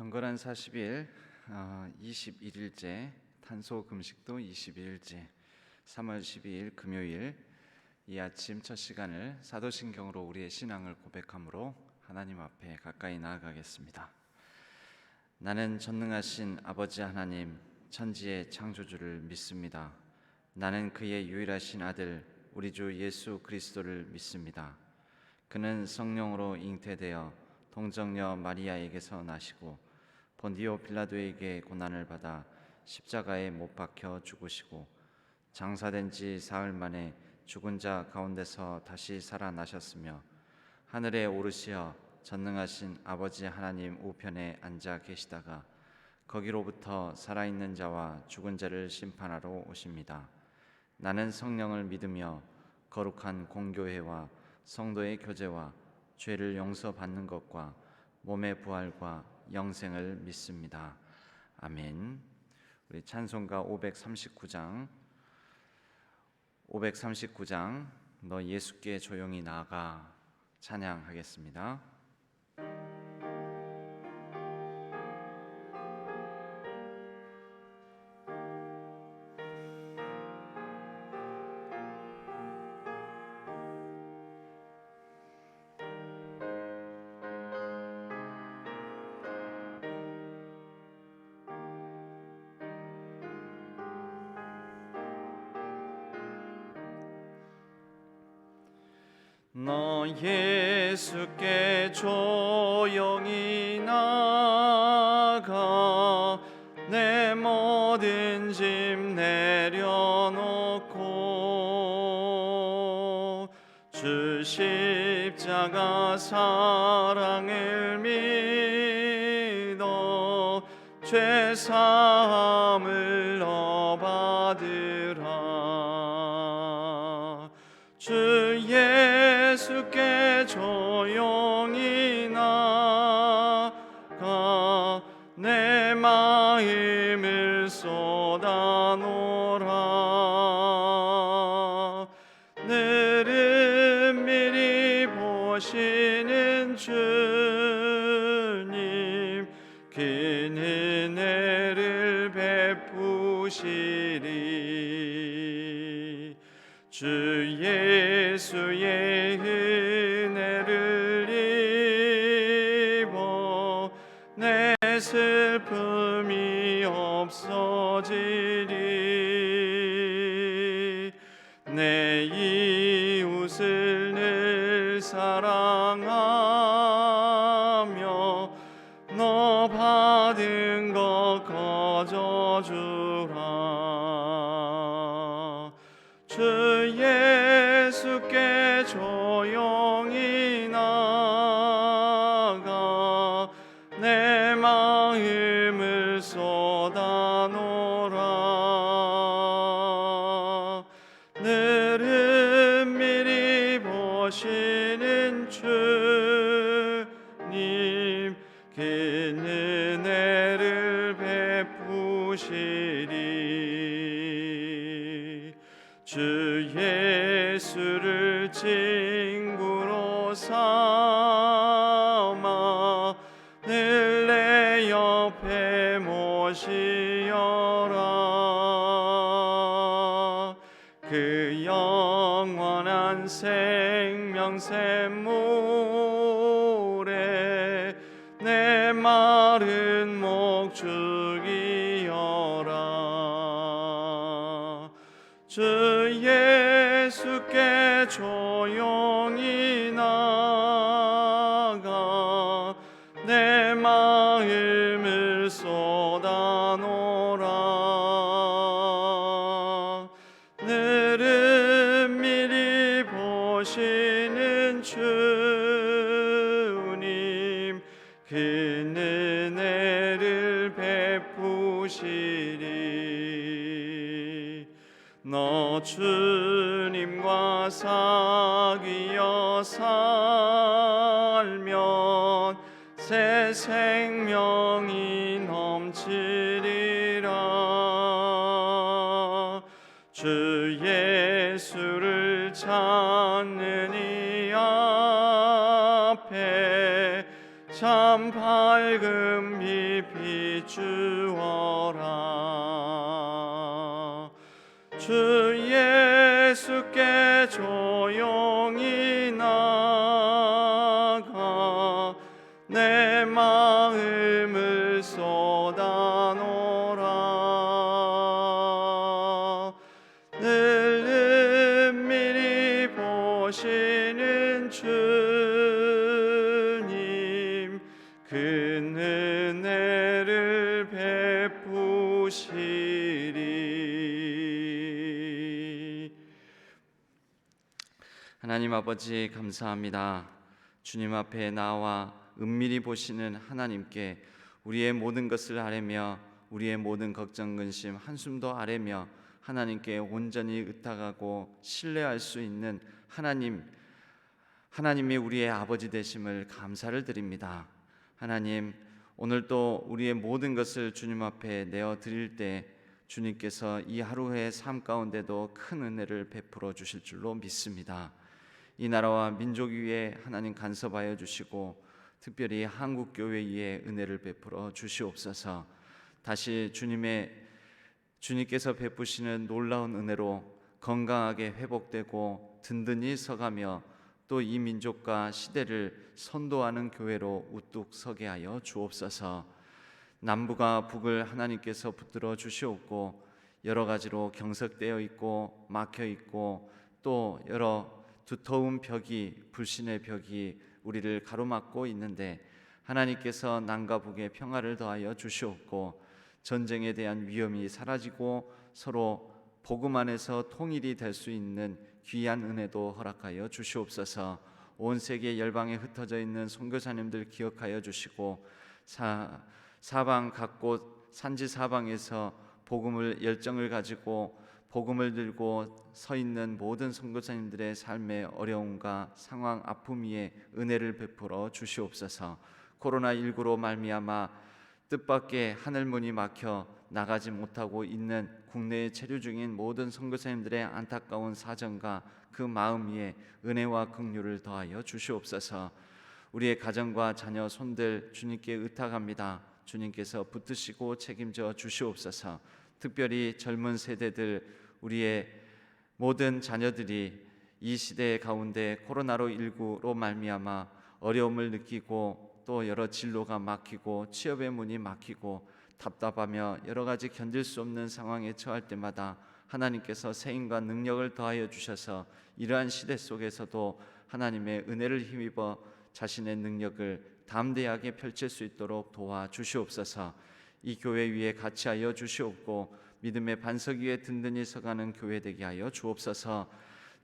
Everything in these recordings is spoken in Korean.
경건한 40일 21일째, 탄소 금식도 21일째, 3월 12일 금요일 이 아침 첫 시간을 사도신경으로 우리의 신앙을 고백함으로 하나님 앞에 가까이 나아가겠습니다. 나는 전능하신 아버지 하나님, 천지의 창조주를 믿습니다. 나는 그의 유일하신 아들 우리 주 예수 그리스도를 믿습니다. 그는 성령으로 잉태되어 동정녀 마리아에게서 나시고 본디오 빌라도에게 고난을 받아 십자가에 못 박혀 죽으시고 장사된 지 사흘 만에 죽은 자 가운데서 다시 살아나셨으며 하늘에 오르시어 전능하신 아버지 하나님 우편에 앉아 계시다가 거기로부터 살아있는 자와 죽은 자를 심판하러 오십니다. 나는 성령을 믿으며 거룩한 공교회와 성도의 교제와 죄를 용서받는 것과 몸의 부활과 영생을 믿습니다. 아멘. 우리 찬송가 539장 너 예수께 조용히 나아가 찬양하겠습니다. 너 예수께 조용히 나가 내 모든 짐 내려놓고 주 십자가 사랑을 믿어 죄 사함을 너 받으라. 주 예수께 조용히 나가 내 마음을 쏟아놓으라. 늘은 미리 보시는 주님 그 은혜를 베푸시리. 주 예수의 은혜를 입어 내 슬픔이 없어지리. 내 이웃을 늘 사랑하며 너 받은 것 거저주라. 주 예수께 조용히 나가 내 마음을 쏟아놓으라. 늘은 미리 보시는 주님 그 은혜를 베푸시리. 주 예수를 친구로 삼아 늘 내 옆에 모시어라. 그 영원한 생명 샘물에 내 마른 목 죽이어라. 주 예수께 조용히 나가 내 마음을 쏟아놓으라. 늘은 미리 보시는 주님 그 은혜를 베푸시리. 너 주님과 사귀어 살면 새 생명이 넘치리라. 주 예수를 찾는 이 앞에 참 밝은 빛 비추어라. 주 예수께 조용히 나가 내 마음을 쏟아놓으라. 늘 은밀히 보시는 주님, 그 은혜를 베푸시리. 하나님 아버지, 감사합니다. 주님 앞에 나와 은밀히 보시는 하나님께 우리의 모든 것을 아뢰며 우리의 모든 걱정 근심 한숨도 아뢰며 하나님께 온전히 의탁하고 신뢰할 수 있는 하나님이 우리의 아버지 되심을 감사를 드립니다. 하나님, 오늘도 우리의 모든 것을 주님 앞에 내어 드릴 때 주님께서 이 하루의 삶 가운데도 큰 은혜를 베풀어 주실 줄로 믿습니다. 이 나라와 민족 위에 하나님 간섭하여 주시고 특별히 한국 교회 위에 은혜를 베풀어 주시옵소서. 다시 주님께서 베푸시는 놀라운 은혜로 건강하게 회복되고 든든히 서가며 또 이 민족과 시대를 선도하는 교회로 우뚝 서게 하여 주옵소서. 남부가 북을 하나님께서 붙들어 주시옵고 여러 가지로 경색되어 있고 막혀 있고 또 여러 두터운 불신의 벽이 우리를 가로막고 있는데 하나님께서 남과 북에 평화를 더하여 주시옵고 전쟁에 대한 위험이 사라지고 서로 복음 안에서 통일이 될 수 있는 귀한 은혜도 허락하여 주시옵소서. 온 세계 열방에 흩어져 있는 선교사님들 기억하여 주시고 사방 각곳 산지 사방에서 복음을 열정을 가지고 복음을 들고 서 있는 모든 선교사님들의 삶의 어려움과 상황 아픔 위에 은혜를 베풀어 주시옵소서. 코로나19로 말미암아 뜻밖의 하늘문이 막혀 나가지 못하고 있는 국내에 체류 중인 모든 선교사님들의 안타까운 사정과 그 마음 위에 은혜와 긍휼을 더하여 주시옵소서. 우리의 가정과 자녀 손들 주님께 의탁합니다. 주님께서 붙드시고 책임져 주시옵소서. 특별히 젊은 세대들, 우리의 모든 자녀들이 이 시대 가운데 코로나19로 말미암아 어려움을 느끼고 또 여러 진로가 막히고 취업의 문이 막히고 답답하며 여러 가지 견딜 수 없는 상황에 처할 때마다 하나님께서 세임과 능력을 더하여 주셔서 이러한 시대 속에서도 하나님의 은혜를 힘입어 자신의 능력을 담대하게 펼칠 수 있도록 도와주시옵소서. 이 교회 위에 같이 하여 주시옵고 믿음의 반석 위에 든든히 서가는 교회 되게 하여 주옵소서.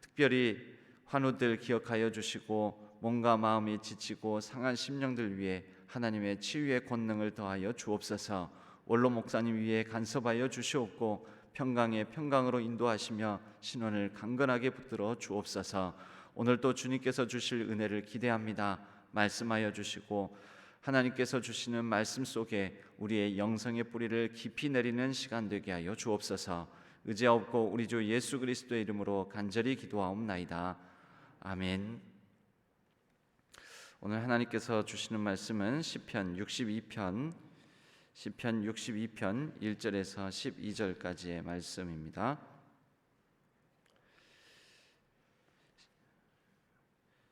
특별히 환우들 기억하여 주시고 몸과 마음이 지치고 상한 심령들 위해 하나님의 치유의 권능을 더하여 주옵소서. 원로 목사님 위에 간섭하여 주시옵고 평강에 평강으로 인도하시며 신원을 강건하게 붙들어 주옵소서. 오늘도 주님께서 주실 은혜를 기대합니다. 말씀하여 주시고 하나님께서 주시는 말씀 속에 우리의 영성의 뿌리를 깊이 내리는 시간 되게 하여 주옵소서. 의지하옵고 우리 주 예수 그리스도의 이름으로 간절히 기도하옵나이다. 아멘. 오늘 하나님께서 주시는 말씀은 시편 62편 1절에서 12절까지의 말씀입니다.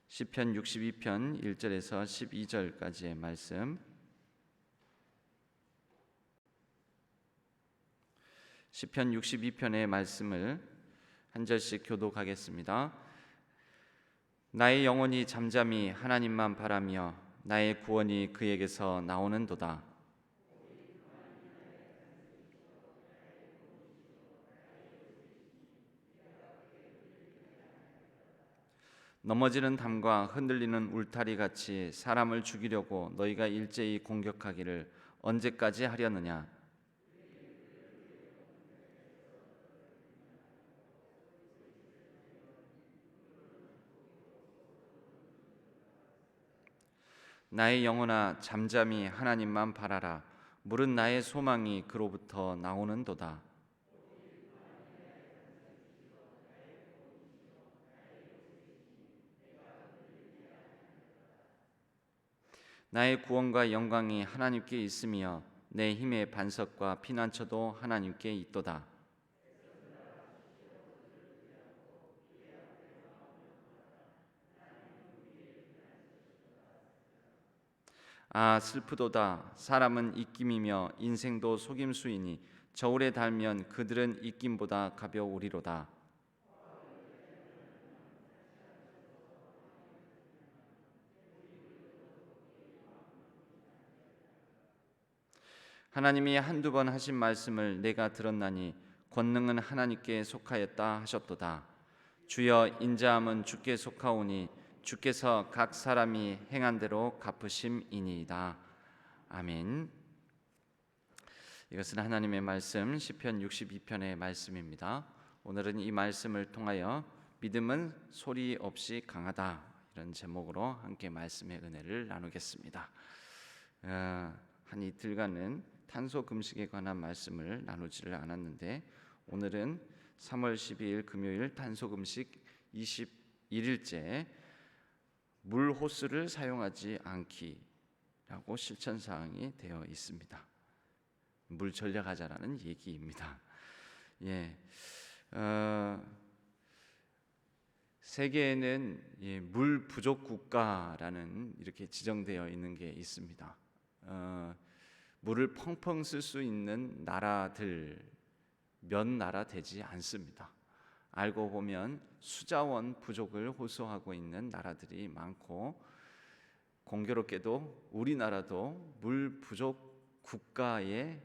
시편 62편 1절에서 12절까지의 말씀. 시편 62편의 말씀을 한 절씩 교독하겠습니다. 나의 영혼이 잠잠히 하나님만 바라며 나의 구원이 그에게서 나오는도다. 넘어지는 담과 흔들리는 울타리 같이 사람을 죽이려고 너희가 일제히 공격하기를 언제까지 하려느냐? 나의 영혼아 잠잠히 하나님만 바라라. 물은 나의 소망이 그로부터 나오는도다. 나의 구원과 영광이 하나님께 있으며 내 힘의 반석과 피난처도 하나님께 있도다. 아 슬프도다. 사람은 입김이며 인생도 속임수이니 저울에 달면 그들은 입김보다 가벼우리로다. 하나님이 한두 번 하신 말씀을 내가 들었나니 권능은 하나님께 속하였다 하셨도다. 주여 인자함은 주께 속하오니 주께서 각 사람이 행한 대로 갚으심이니이다. 아멘. 이것은 하나님의 말씀 시편 62편의 말씀입니다. 오늘은 이 말씀을 통하여 믿음은 소리 없이 강하다, 이런 제목으로 함께 말씀의 은혜를 나누겠습니다. 한 이틀간은 탄소 금식에 관한 말씀을 나누지를 않았는데 오늘은 3월 12일 금요일 탄소 금식 21일째 물 호스를 사용하지 않기라고 실천 사항이 되어 있습니다. 물 절약하자라는 얘기입니다. 세계에는 물 부족 국가라는 이렇게 지정되어 있는 게 있습니다. 물을 펑펑 쓸 수 있는 나라들 몇 나라 되지 않습니다. 알고 보면 수자원 부족을 호소하고 있는 나라들이 많고, 공교롭게도 우리나라도 물 부족 국가의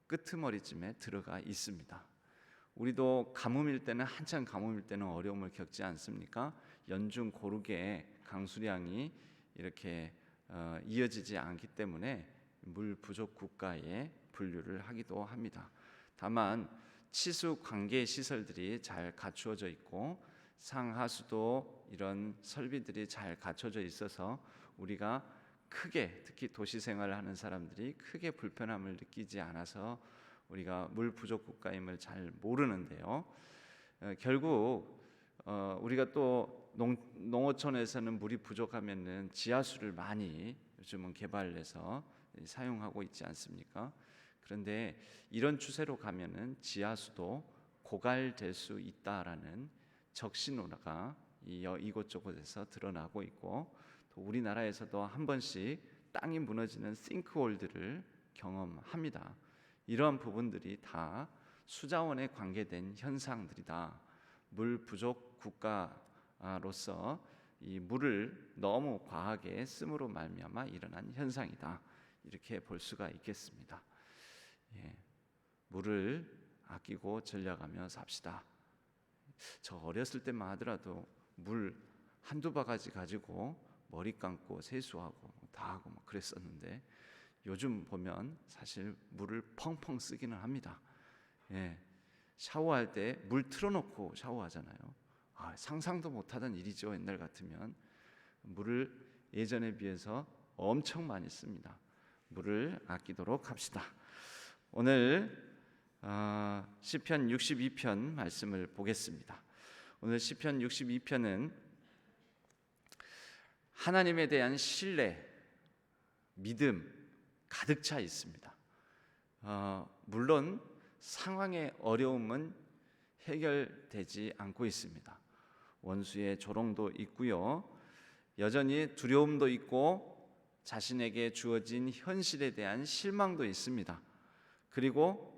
끄트머리쯤에 들어가 있습니다. 우리도 가뭄일 때는 한참 가뭄일 때는 어려움을 겪지 않습니까? 연중 고르게 강수량이 이렇게 이어지지 않기 때문에 물 부족 국가에 분류를 하기도 합니다. 다만 치수 관계 시설들이 잘 갖추어져 있고 상하수도 이런 설비들이 잘 갖춰져 있어서 우리가 크게, 특히 도시 생활을 하는 사람들이 크게 불편함을 느끼지 않아서 우리가 물 부족 국가임을 잘 모르는데요. 결국 우리가 또 농어촌에서는 물이 부족하면은 지하수를 많이 요즘은 개발해서 사용하고 있지 않습니까? 그런데 이런 추세로 가면은 지하수도 고갈될 수 있다라는 적신호가 이곳저곳에서 드러나고 있고, 또 우리나라에서도 한 번씩 땅이 무너지는 싱크홀들을 경험합니다. 이러한 부분들이 다 수자원에 관계된 현상들이다. 물 부족 국가로서 이 물을 너무 과하게 씀으로 말미암아 일어난 현상이다, 이렇게 볼 수가 있겠습니다. 물을 아끼고 절약하며 삽시다. 저 어렸을 때만 하더라도 물 한두 바가지 가지고 머리 감고 세수하고 다 하고 막 그랬었는데, 요즘 보면 사실 물을 펑펑 쓰기는 합니다. 샤워할 때 물 틀어놓고 샤워하잖아요. 상상도 못하던 일이죠. 옛날 같으면 물을 예전에 비해서 엄청 많이 씁니다. 물을 아끼도록 합시다. 오늘 시편 62편 말씀을 보겠습니다. 오늘 시편 62편은 하나님에 대한 신뢰, 믿음 가득 차 있습니다. 물론 상황의 어려움은 해결되지 않고 있습니다. 원수의 조롱도 있고요, 여전히 두려움도 있고 자신에게 주어진 현실에 대한 실망도 있습니다. 그리고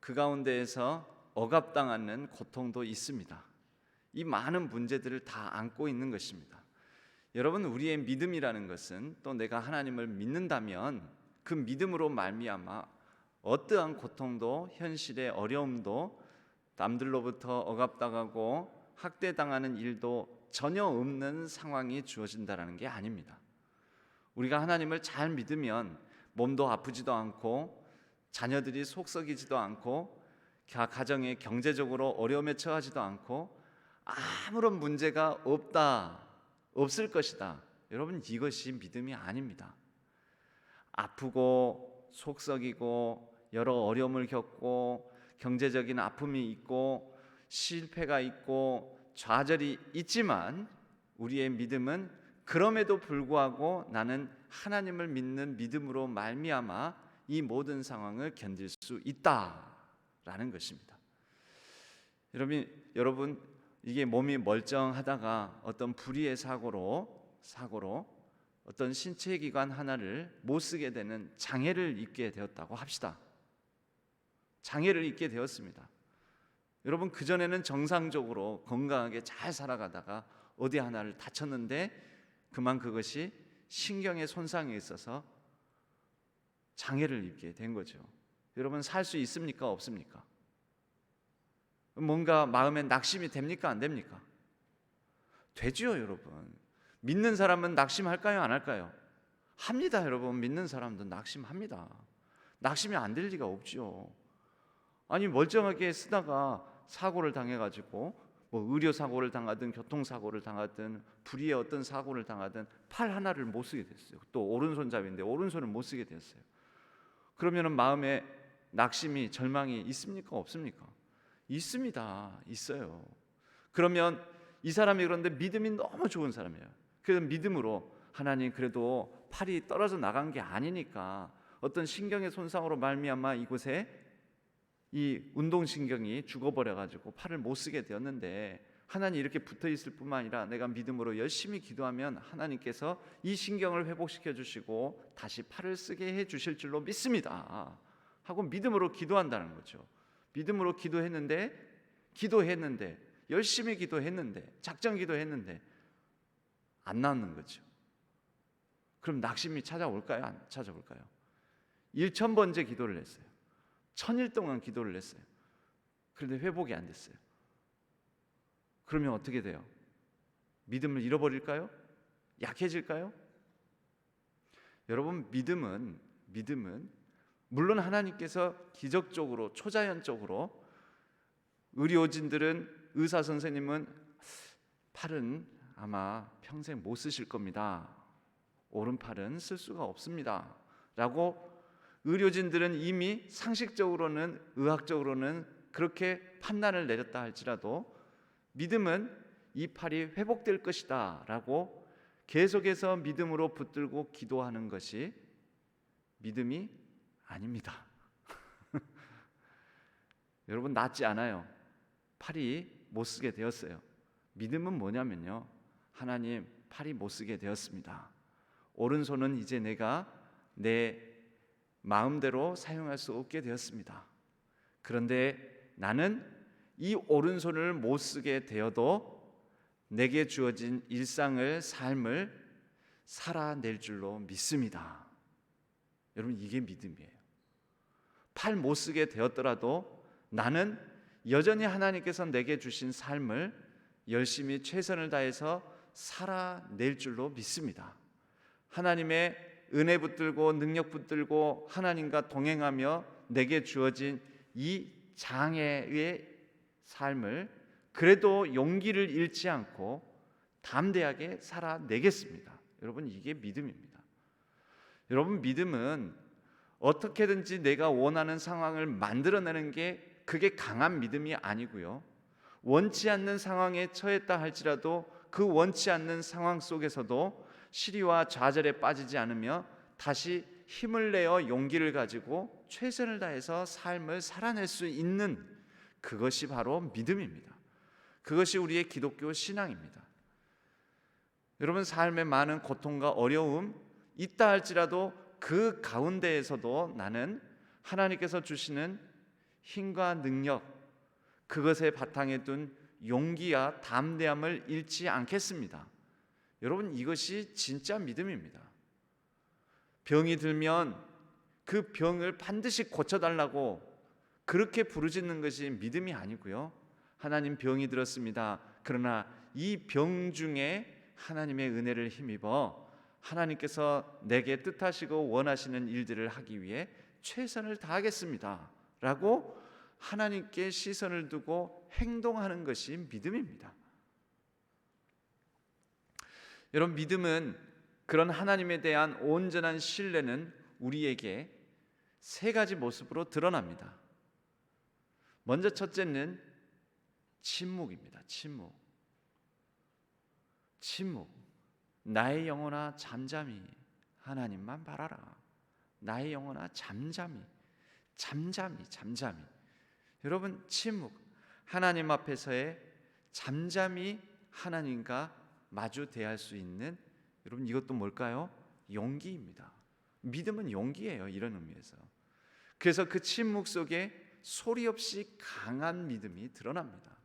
그 가운데에서 억압당하는 고통도 있습니다. 이 많은 문제들을 다 안고 있는 것입니다. 여러분, 우리의 믿음이라는 것은, 또 내가 하나님을 믿는다면 그 믿음으로 말미암아 어떠한 고통도, 현실의 어려움도, 남들로부터 억압당하고 학대당하는 일도 전혀 없는 상황이 주어진다는 게 아닙니다. 우리가 하나님을 잘 믿으면 몸도 아프지도 않고 자녀들이 속썩이지도 않고 가정에 경제적으로 어려움에 처하지도 않고 아무런 문제가 없을 것이다. 여러분, 이것이 믿음이 아닙니다. 아프고 속썩이고 여러 어려움을 겪고 경제적인 아픔이 있고 실패가 있고 좌절이 있지만 우리의 믿음은 그럼에도 불구하고 나는 하나님을 믿는 믿음으로 말미암아 이 모든 상황을 견딜 수 있다라는 것입니다. 여러분 이게 몸이 멀쩡하다가 어떤 불의의 사고로 어떤 신체 기관 하나를 못 쓰게 되는 장애를 입게 되었다고 합시다. 장애를 입게 되었습니다. 여러분 그전에는 정상적으로 건강하게 잘 살아가다가 어디 하나를 다쳤는데 그만 그것이 신경에 손상이 있어서 장애를 입게 된 거죠. 여러분 살 수 있습니까? 없습니까? 뭔가 마음에 낙심이 됩니까? 안 됩니까? 되지요, 여러분. 믿는 사람은 낙심할까요? 안 할까요? 합니다, 여러분. 믿는 사람도 낙심합니다. 낙심이 안 될 리가 없죠. 아니 멀쩡하게 쓰다가 사고를 당해가지고 의료 사고를 당하든 교통사고를 당하든 불의의 어떤 사고를 당하든 팔 하나를 못 쓰게 됐어요. 또 오른손잡이인데 오른손을 못 쓰게 됐어요. 그러면 마음에 낙심이 절망이 있습니까? 없습니까? 있습니다. 있어요. 그러면 이 사람이 그런데 믿음이 너무 좋은 사람이에요. 그래서 믿음으로 하나님 그래도 팔이 떨어져 나간 게 아니니까 어떤 신경의 손상으로 말미암아 이곳에 이 운동신경이 죽어버려가지고 팔을 못 쓰게 되었는데 하나님 이렇게 붙어있을 뿐만 아니라 내가 믿음으로 열심히 기도하면 하나님께서 이 신경을 회복시켜 주시고 다시 팔을 쓰게 해 주실 줄로 믿습니다 하고 믿음으로 기도한다는 거죠. 믿음으로 기도했는데 열심히 기도했는데 작정 기도했는데 안 나오는 거죠. 그럼 낙심이 찾아올까요? 안 찾아올까요? 1000번째 기도를 했어요. 1000일 동안 기도를 했어요. 그런데 회복이 안 됐어요. 그러면 어떻게 돼요? 믿음을 잃어버릴까요? 약해질까요? 여러분 믿음은 물론 하나님께서 기적적으로 초자연적으로 의사 선생님은 팔은 아마 평생 못 쓰실 겁니다. 오른팔은 쓸 수가 없습니다 라고 의료진들은 이미 상식적으로는 의학적으로는 그렇게 판단을 내렸다 할지라도 믿음은 이 팔이 회복될 것이다 라고 계속해서 믿음으로 붙들고 기도하는 것이 믿음이 아닙니다. 여러분 낫지 않아요. 팔이 못 쓰게 되었어요. 믿음은 뭐냐면요, 하나님 팔이 못 쓰게 되었습니다. 오른손은 이제 내가 내 마음대로 사용할 수 없게 되었습니다. 그런데 나는 이 오른손을 못 쓰게 되어도 내게 주어진 삶을 살아낼 줄로 믿습니다. 여러분 이게 믿음이에요. 팔 못 쓰게 되었더라도 나는 여전히 하나님께서 내게 주신 삶을 열심히 최선을 다해서 살아낼 줄로 믿습니다. 하나님의 은혜 붙들고 능력 붙들고 하나님과 동행하며 내게 주어진 이 장애의 삶을 그래도 용기를 잃지 않고 담대하게 살아내겠습니다. 여러분 이게 믿음입니다. 여러분 믿음은 어떻게든지 내가 원하는 상황을 만들어내는 게 그게 강한 믿음이 아니고요, 원치 않는 상황에 처했다 할지라도 그 원치 않는 상황 속에서도 시리와 좌절에 빠지지 않으며 다시 힘을 내어 용기를 가지고 최선을 다해서 삶을 살아낼 수 있는 그것이 바로 믿음입니다. 그것이 우리의 기독교 신앙입니다. 여러분 삶에 많은 고통과 어려움 있다 할지라도 그 가운데에서도 나는 하나님께서 주시는 힘과 능력, 그것에 바탕에 둔 용기와 담대함을 잃지 않겠습니다. 여러분 이것이 진짜 믿음입니다. 병이 들면 그 병을 반드시 고쳐달라고 그렇게 부르짖는 것이 믿음이 아니고요, 하나님 병이 들었습니다. 그러나 이 병 중에 하나님의 은혜를 힘입어 하나님께서 내게 뜻하시고 원하시는 일들을 하기 위해 최선을 다하겠습니다 라고 하나님께 시선을 두고 행동하는 것이 믿음입니다. 여러분 믿음은 그런 하나님에 대한 온전한 신뢰는 우리에게 세 가지 모습으로 드러납니다. 먼저 첫째는 침묵입니다. 침묵. 나의 영혼아 잠잠히 하나님만 바라라. 나의 영혼아 잠잠히, 잠잠히, 잠잠히. 여러분, 침묵, 하나님 앞에서의 잠잠히 하나님과 마주 대할 수 있는, 여러분, 이것도 뭘까요? 용기입니다. 믿음은 용기예요, 이런 의미에서. 그래서 그 침묵 속에 소리 없이 강한 믿음이 드러납니다.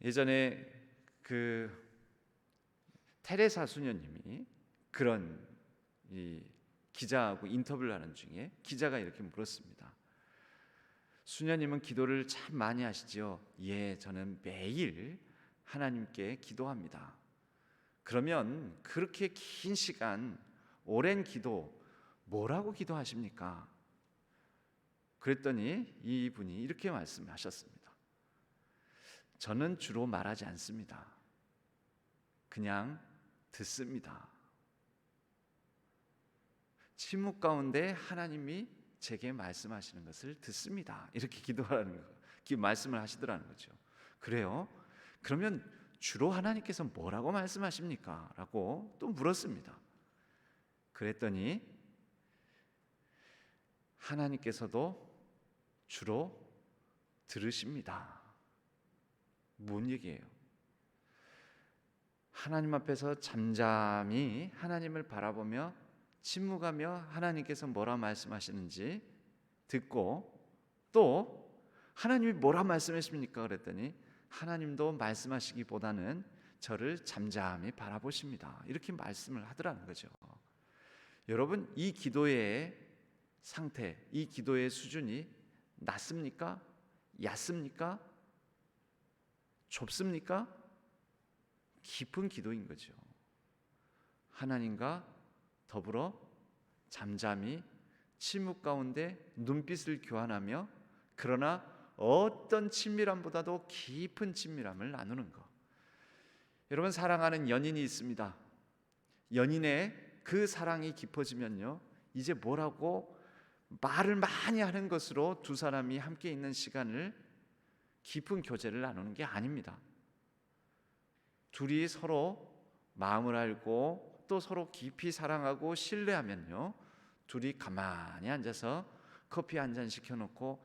예전에 테레사 수녀님이 그런 기자하고 인터뷰를 하는 중에 기자가 이렇게 물었습니다. 수녀님은 기도를 참 많이 하시죠? 예, 저는 매일 하나님께 기도합니다. 그러면 그렇게 긴 시간, 오랜 기도, 뭐라고 기도하십니까? 그랬더니 이분이 이렇게 말씀하셨습니다. 저는 주로 말하지 않습니다. 그냥 듣습니다. 침묵 가운데 하나님이 제게 말씀하시는 것을 듣습니다. 이렇게 기도하는 거, 말씀을 하시더라는 거죠. 그래요? 그러면 주로 하나님께서 뭐라고 말씀하십니까? 라고 또 물었습니다. 그랬더니 하나님께서도 주로 들으십니다. 뭔 얘기예요? 하나님 앞에서 잠잠히 하나님을 바라보며 침묵하며 하나님께서 뭐라 말씀하시는지 듣고, 또 하나님이 뭐라 말씀하십니까? 그랬더니 하나님도 말씀하시기보다는 저를 잠잠히 바라보십니다. 이렇게 말씀을 하더라는 거죠. 여러분, 이 기도의 상태, 이 기도의 수준이 낮습니까? 얕습니까? 좁습니까? 깊은 기도인 거죠. 하나님과 더불어 잠잠히 침묵 가운데 눈빛을 교환하며, 그러나 어떤 친밀함보다도 깊은 친밀함을 나누는 것. 여러분, 사랑하는 연인이 있습니다. 연인의 그 사랑이 깊어지면요, 이제 뭐라고 말을 많이 하는 것으로 두 사람이 함께 있는 시간을, 깊은 교제를 나누는 게 아닙니다. 둘이 서로 마음을 알고 또 서로 깊이 사랑하고 신뢰하면요, 둘이 가만히 앉아서 커피 한 잔 시켜놓고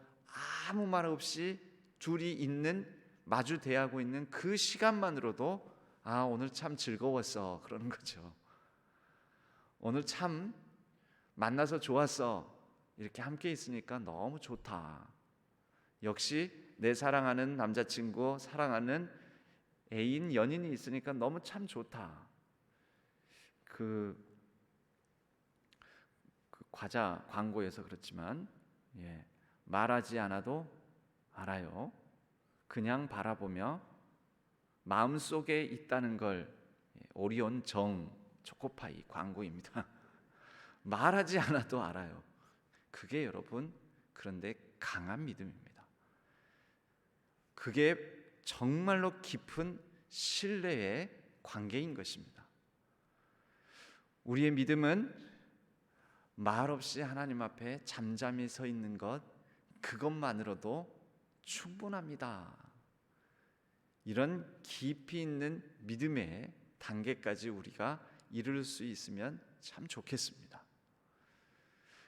아무 말 없이 둘이 있는, 마주 대하고 있는 그 시간만으로도 오늘 참 즐거웠어, 그러는 거죠. 오늘 참 만나서 좋았어, 이렇게 함께 있으니까 너무 좋다. 역시 내 사랑하는 남자친구, 사랑하는 애인, 연인이 있으니까 너무 참 좋다. 그 과자 광고에서 그렇지만, 말하지 않아도 알아요. 그냥 바라보며 마음속에 있다는 걸, 오리온 정 초코파이 광고입니다. 말하지 않아도 알아요. 그게 여러분, 그런데 강한 믿음입니다. 그게 정말로 깊은 신뢰의 관계인 것입니다. 우리의 믿음은 말없이 하나님 앞에 잠잠히 서 있는 것, 그것만으로도 충분합니다. 이런 깊이 있는 믿음의 단계까지 우리가 이룰 수 있으면 참 좋겠습니다.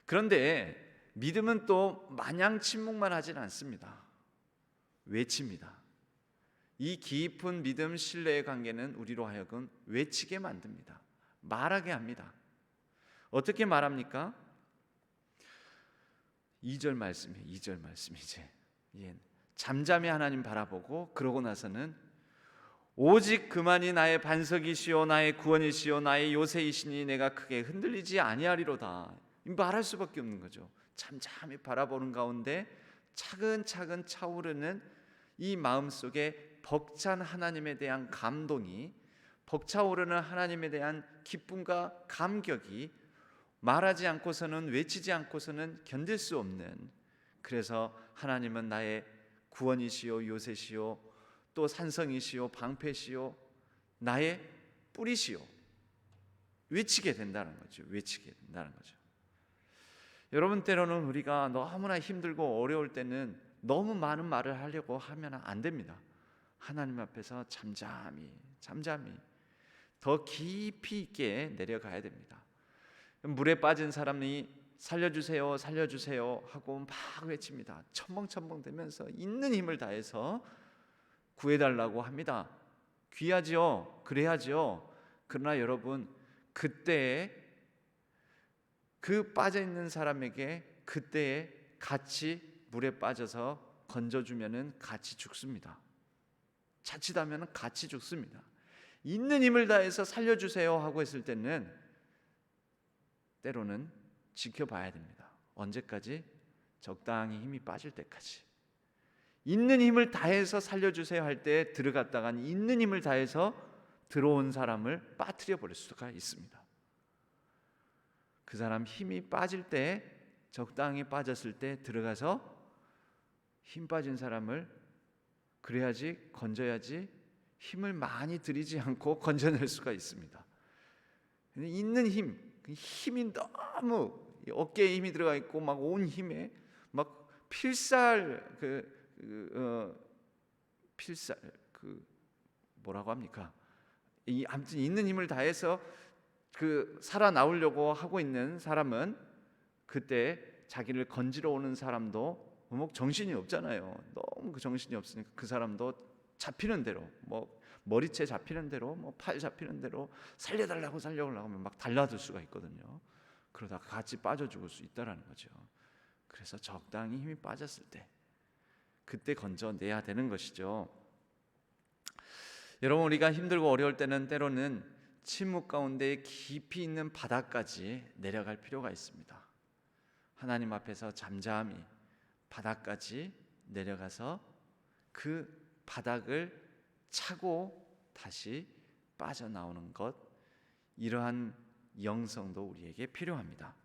그런데 믿음은 또 마냥 침묵만 하진 않습니다. 외칩니다. 이 깊은 믿음, 신뢰의 관계는 우리로 하여금 외치게 만듭니다. 말하게 합니다. 어떻게 말합니까? 2절 말씀이에요. 2절 말씀이지. 잠잠히 하나님 바라보고, 그러고 나서는 오직 그만이 나의 반석이시오 나의 구원이시오 나의 요새이시니 내가 크게 흔들리지 아니하리로다. 말할 수밖에 없는 거죠. 잠잠히 바라보는 가운데 차근차근 차오르는 이 마음속에 벅찬 하나님에 대한 감동이, 벅차오르는 하나님에 대한 기쁨과 감격이 말하지 않고서는, 외치지 않고서는 견딜 수 없는, 그래서 하나님은 나의 구원이시오 요새시오 또 산성이시오 방패시오 나의 뿌리시오, 외치게 된다는 거죠. 외치게 된다는 거죠. 여러분, 때로는 우리가 너무나 힘들고 어려울 때는 너무 많은 말을 하려고 하면 안 됩니다. 하나님 앞에서 잠잠히 더 깊이 있게 내려가야 됩니다. 물에 빠진 사람이 살려주세요, 살려주세요 하고 막 외칩니다. 첨벙첨벙대면서 있는 힘을 다해서 구해달라고 합니다. 귀하지요, 그래야지요. 그러나 여러분, 그때에 그 빠져있는 사람에게 그때에 같이 물에 빠져서 건져주면은 같이 죽습니다. 자칫하면 같이 죽습니다. 있는 힘을 다해서 살려주세요 하고 했을 때는 때로는 지켜봐야 됩니다. 언제까지? 적당히 힘이 빠질 때까지. 있는 힘을 다해서 살려주세요 할 때 들어갔다간 있는 힘을 다해서 들어온 사람을 빠뜨려 버릴 수가 있습니다. 그 사람 힘이 빠질 때, 적당히 빠졌을 때 들어가서 힘 빠진 사람을, 그래야지 건져야지, 힘을 많이 들이지 않고 건져낼 수가 있습니다. 있는 힘이 너무 어깨에 힘이 들어가 있고 막 온 힘에 막 뭐라고 합니까? 아무튼 있는 힘을 다해서 살아나오려고 하고 있는 사람은 그때 자기를 건지러 오는 사람도 정신이 없잖아요. 너무 그 정신이 없으니까 그 사람도 잡히는 대로, 머리채 잡히는 대로, 팔 잡히는 대로 살려달라고 하면 막 달라들 수가 있거든요. 그러다가 같이 빠져 죽을 수 있다라는 거죠. 그래서 적당히 힘이 빠졌을 때 그때 건져내야 되는 것이죠. 여러분, 우리가 힘들고 어려울 때는 때로는 침묵 가운데 깊이 있는 바다까지 내려갈 필요가 있습니다. 하나님 앞에서 잠잠히 바닥까지 내려가서 그 바닥을 차고 다시 빠져나오는 것, 이러한 영성도 우리에게 필요합니다.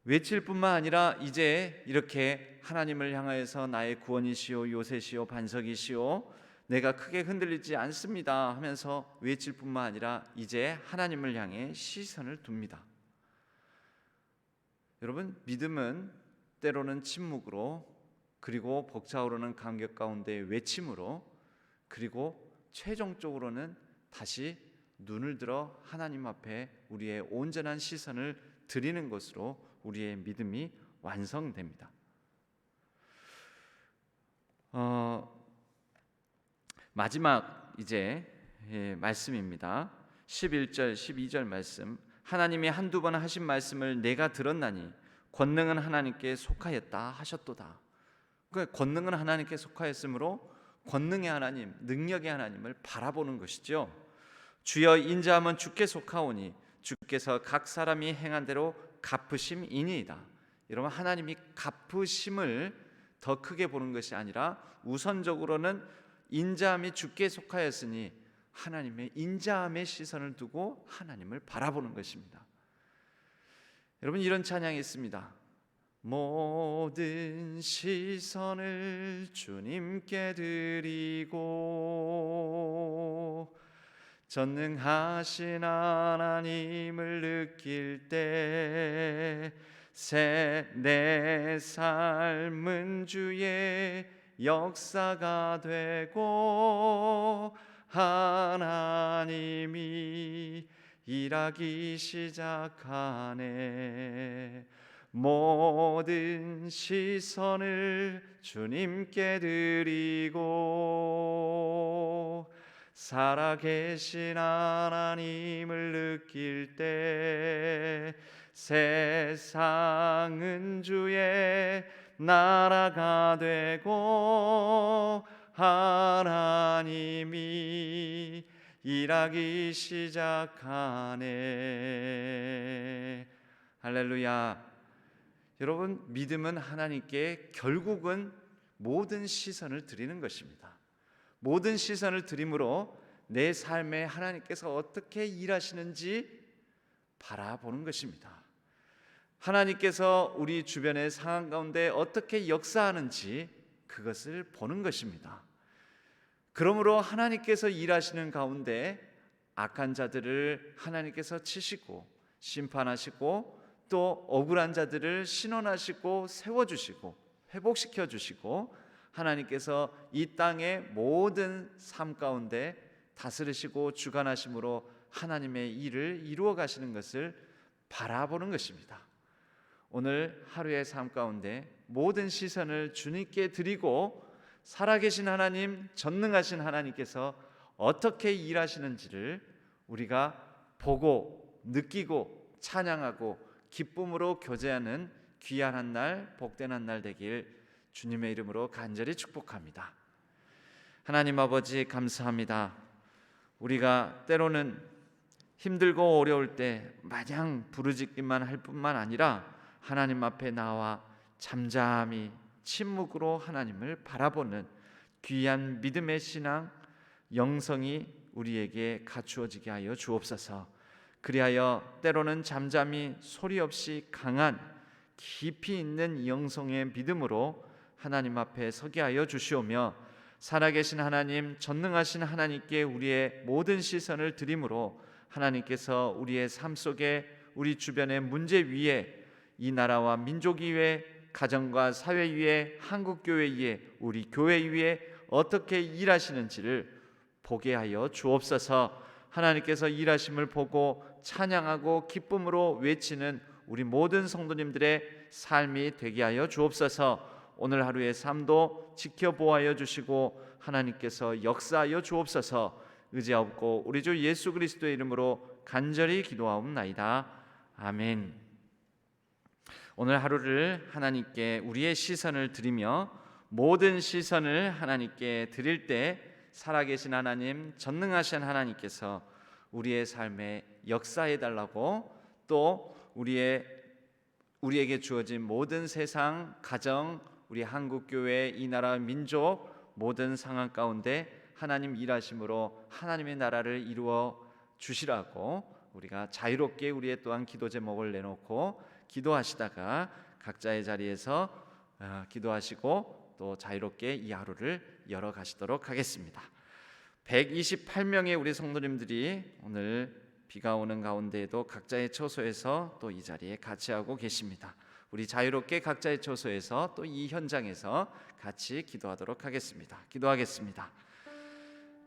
외칠 뿐만 아니라 이제 이렇게 하나님을 향하여서 나의 구원이시오, 요새시오, 반석이시오, 내가 크게 흔들리지 않습니다 하면서 외칠 뿐만 아니라 이제 하나님을 향해 시선을 둡니다. 여러분, 믿음은 때로는 침묵으로, 그리고 벅차오르는 감격 가운데 외침으로, 그리고 최종적으로는 다시 눈을 들어 하나님 앞에 우리의 온전한 시선을 드리는 것으로 우리의 믿음이 완성됩니다. 마지막 이제 말씀입니다. 11절 12절 말씀, 하나님이 한두 번 하신 말씀을 내가 들었나니 권능은 하나님께 속하였다 하셨도다. 그러니까 권능은 하나님께 속하였으므로 권능의 하나님, 능력의 하나님을 바라보는 것이죠. 주여 인자함은 주께 속하오니 주께서 각 사람이 행한 대로 갚으심이니이다. 여러분, 하나님이 갚으심을 더 크게 보는 것이 아니라 우선적으로는 인자함이 주께 속하였으니 하나님의 인자함의 시선을 두고 하나님을 바라보는 것입니다. 여러분, 이런 찬양이 있습니다. 모든 시선을 주님께 드리고 전능하신 하나님을 느낄 때 내 삶은 주의 역사가 되고 하나님이 일하기 시작하네. 모든 시선을 주님께 드리고 살아계신 하나님을 느낄 때 세상은 주의 나라가 되고 하나님이 일하기 시작하네. 할렐루야. 여러분, 믿음은 하나님께 결국은 모든 시선을 드리는 것입니다. 모든 시선을 드림으로 내 삶에 하나님께서 어떻게 일하시는지 바라보는 것입니다. 하나님께서 우리 주변의 상황 가운데 어떻게 역사하는지 그것을 보는 것입니다. 그러므로 하나님께서 일하시는 가운데 악한 자들을 하나님께서 치시고 심판하시고 또 억울한 자들을 신원하시고 세워주시고 회복시켜 주시고 하나님께서 이 땅의 모든 삶 가운데 다스리시고 주관하심으로 하나님의 일을 이루어 가시는 것을 바라보는 것입니다. 오늘 하루의 삶 가운데 모든 시선을 주님께 드리고 살아계신 하나님, 전능하신 하나님께서 어떻게 일하시는지를 우리가 보고 느끼고 찬양하고 기쁨으로 교제하는 귀한 한 날, 복된 한 날 되길 주님의 이름으로 간절히 축복합니다. 하나님 아버지 감사합니다. 우리가 때로는 힘들고 어려울 때 마냥 부르짖기만 할 뿐만 아니라 하나님 앞에 나와 잠잠히 침묵으로 하나님을 바라보는 귀한 믿음의 신앙, 영성이 우리에게 갖추어지게 하여 주옵소서. 그리하여 때로는 잠잠히 소리 없이 강한 깊이 있는 영성의 믿음으로 하나님 앞에 서게 하여 주시오며, 살아계신 하나님, 전능하신 하나님께 우리의 모든 시선을 드림으로 하나님께서 우리의 삶 속에, 우리 주변의 문제 위에, 이 나라와 민족 위에, 가정과 사회 위에, 한국교회 위에, 우리 교회 위에 어떻게 일하시는지를 보게 하여 주옵소서. 하나님께서 일하심을 보고 찬양하고 기쁨으로 외치는 우리 모든 성도님들의 삶이 되게 하여 주옵소서. 오늘 하루의 삶도 지켜보아여 주시고 하나님께서 역사하여 주옵소서. 의지하옵고 우리 주 예수 그리스도의 이름으로 간절히 기도하옵나이다. 아멘. 오늘 하루를 하나님께 우리의 시선을 드리며 모든 시선을 하나님께 드릴 때 살아계신 하나님, 전능하신 하나님께서 우리의 삶에 역사해 달라고, 또 우리에게 주어진 모든 세상, 가정, 우리 한국교회, 이 나라, 민족 모든 상황 가운데 하나님 일하심으로 하나님의 나라를 이루어 주시라고 우리가 자유롭게 우리의 또한 기도 제목을 내놓고 기도하시다가 각자의 자리에서 기도하시고 또 자유롭게 이 하루를 열어가시도록 하겠습니다. 128명의 우리 성도님들이 오늘 비가 오는 가운데에도 각자의 처소에서 또 이 자리에 같이 하고 계십니다. 우리 자유롭게 각자의 처소에서 또 이 현장에서 같이 기도하도록 하겠습니다. 기도하겠습니다.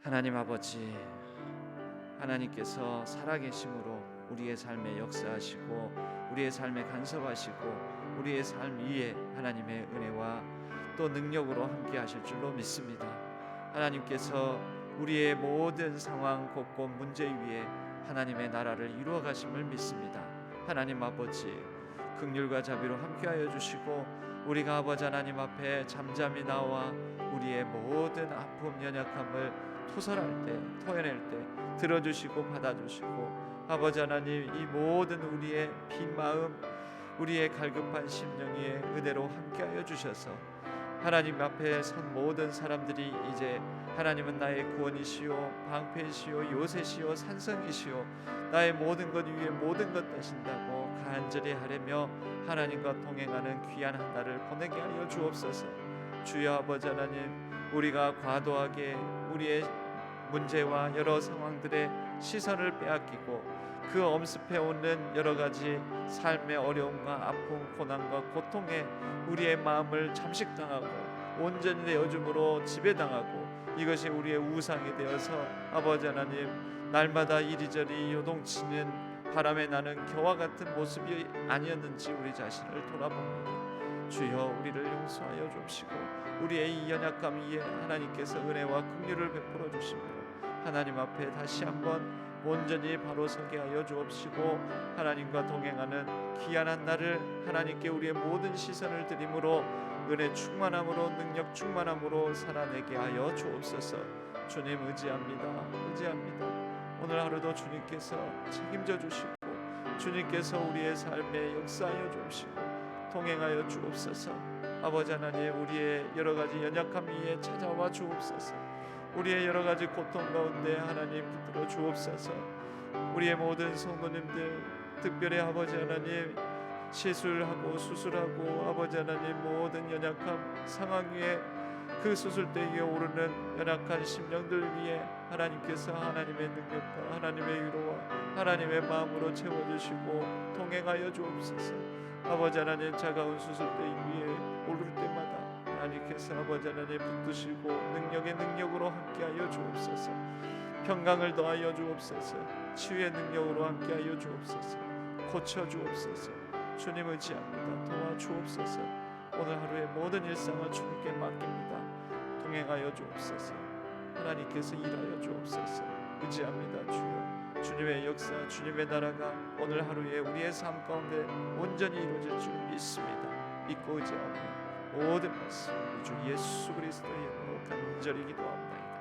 하나님 아버지, 하나님께서 살아계심으로 우리의 삶에 역사하시고 우리의 삶에 간섭하시고 우리의 삶 위에 하나님의 은혜와 또 능력으로 함께 하실 줄로 믿습니다. 하나님께서 우리의 모든 상황, 곳곳 문제 위에 하나님의 나라를 이루어 가심을 믿습니다. 하나님 아버지, 긍휼과 자비로 함께하여 주시고 우리가 아버지 하나님 앞에 잠잠히 나와 우리의 모든 아픔, 연약함을 토설할 때, 토해낼 때 들어주시고 받아주시고, 아버지 하나님, 이 모든 우리의 빈 마음, 우리의 갈급한 심령의 은혜로 함께하여 주셔서 하나님 앞에 선 모든 사람들이 이제 하나님은 나의 구원이시오, 방패이시오, 요새시오, 산성이시오, 나의 모든 것 위에 모든 것 되신다고 간절히 하려며 하나님과 동행하는 귀한 한 날을 보내게 하여 주옵소서. 주여 아버지 하나님, 우리가 과도하게 우리의 문제와 여러 상황들의 시선을 빼앗기고 그 엄습해 오는 여러 가지 삶의 어려움과 아픔, 고난과 고통에 우리의 마음을 잠식당하고 온전히 내어줌으로 지배당하고 이것이 우리의 우상이 되어서 아버지 하나님, 날마다 이리저리 요동치는 바람에 나는 겨와 같은 모습이 아니었는지 우리 자신을 돌아봅니다. 주여 우리를 용서하여 주시고 우리의 이 연약감 위에 하나님께서 은혜와 긍휼을 베풀어 주시며 하나님 앞에 다시 한번 온전히 바로 서게 하여 주옵시고 하나님과 동행하는 귀한 한 날을 하나님께 우리의 모든 시선을 드림으로 은혜 충만함으로 능력 충만함으로 살아내게 하여 주옵소서. 주님 의지합니다. 오늘 하루도 주님께서 책임져 주시고 주님께서 우리의 삶에 역사하여 주시고 동행하여 주옵소서. 아버지 하나님, 우리의 여러 가지 연약함 위에 찾아와 주옵소서. 우리의 여러 가지 고통 가운데 하나님 붙들어 주옵소서. 우리의 모든 성도님들, 특별히 아버지 하나님, 시술하고 수술하고 아버지 하나님 모든 연약함 상황 위에 그 수술대 위에 오르는 연약한 심령들 위에 하나님께서 하나님의 능력과 하나님의 위로와 하나님의 마음으로 채워주시고 동행하여 주옵소서. 아버지 하나님, 차가운 수술대 위에 오를 때마다 하나님께서 아버지 하나님 붙드시고 능력의 능력으로 함께하여 주옵소서. 평강을 더하여 주옵소서. 치유의 능력으로 함께하여 주옵소서. 고쳐 주옵소서. 주님 의지합니다. 도와주옵소서. 오늘 하루의 모든 일상을 주님께 맡깁니다. 동행하여 주옵소서. 하나님께서 일하여 주옵소서. 의지합니다. 주여, 주님의 역사, 주님의 나라가 오늘 하루에 우리의 삶 가운데 온전히 이루어질 줄 믿습니다. 믿고 의지하며 모든 말씀 우리 주 예수 그리스도의 이름으로 간절히 기도합니다.